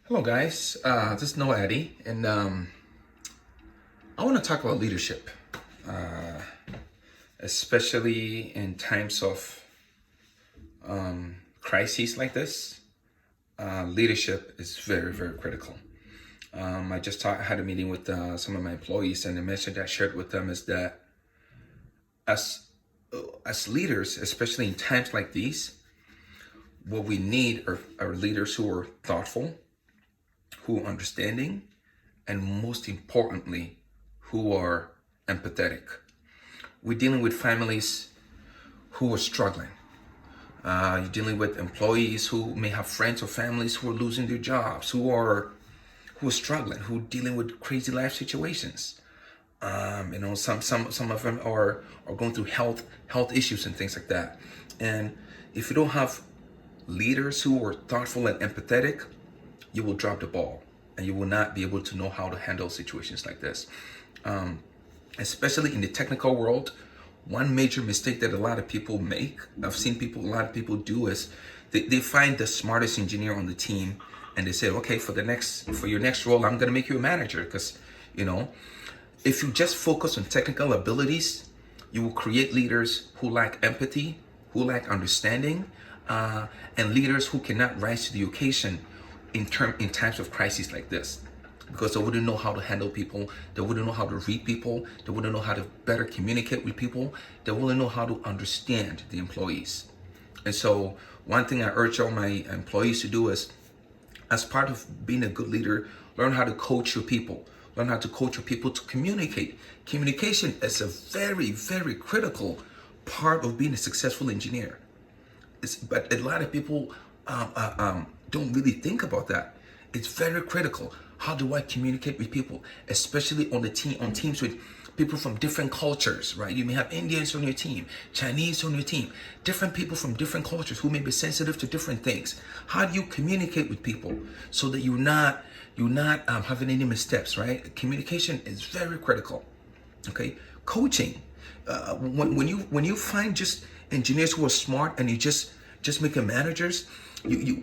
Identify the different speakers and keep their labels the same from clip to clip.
Speaker 1: Hello guys, this is Noah Addy, and I want to talk about leadership, especially in times of crises like this. Leadership is very, very critical. I just had a meeting with some of my employees, and the message I shared with them is that as as leaders, especially in times like these, what we need are leaders who are thoughtful, who are understanding, and most importantly, who are empathetic. We're dealing with families who are struggling. You're dealing with employees who may have friends or families who are losing their jobs, who are struggling, who are dealing with crazy life situations. Some of them are going through health issues and things like that. And if you don't have leaders who are thoughtful and empathetic, you will drop the ball and you will not be able to know how to handle situations like this. Especially in the technical world, one major mistake that a lot of people make, a lot of people do, is they find the smartest engineer on the team and they say, okay, for your next role, I'm going to make you a manager. Because, if you just focus on technical abilities, you will create leaders who lack empathy, who lack understanding, and leaders who cannot rise to the occasion in times of crises like this, because they wouldn't know how to handle people, they wouldn't know how to read people, they wouldn't know how to better communicate with people, they wouldn't know how to understand the employees. And so one thing I urge all my employees to do is, as part of being a good leader, learn how to coach your people. Learn how to coach your people to communicate. Communication is a very, very critical part of being a successful engineer. But a lot of people don't really think about that. It's very critical. How do I communicate with people, especially on teams with people from different cultures, right? You may have Indians on your team, Chinese on your team, different people from different cultures who may be sensitive to different things. How do you communicate with people so that you're not having any missteps, right? Communication is very critical. Okay, coaching. When you find just engineers who are smart and you just make them managers,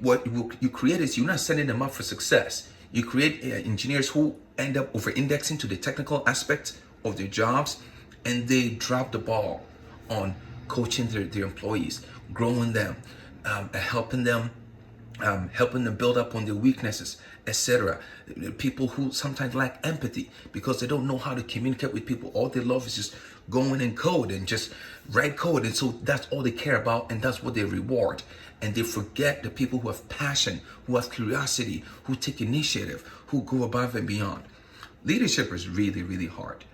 Speaker 1: what you create is, you're not setting them up for success. You create engineers who end up over-indexing to the technical aspect of their jobs, and they drop the ball on coaching their employees, growing them, helping them build up on their weaknesses, etc. People who sometimes lack empathy because they don't know how to communicate with people. All they love is just going and code and just write code, and so that's all they care about, and that's what they reward. And they forget the people who have passion, who have curiosity, who take initiative, who go above and beyond. Leadership is really, really hard.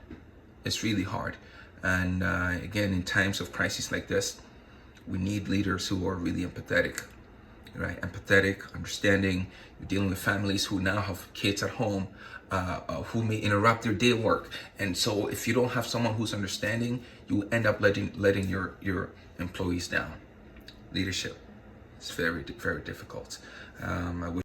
Speaker 1: It's really hard. And again, in times of crisis like this, we need leaders who are really empathetic, right? Empathetic, understanding. You're dealing with families who now have kids at home, who may interrupt their day work. And so if you don't have someone who's understanding, you end up letting your employees down. Leadership. It's very, very difficult. I wish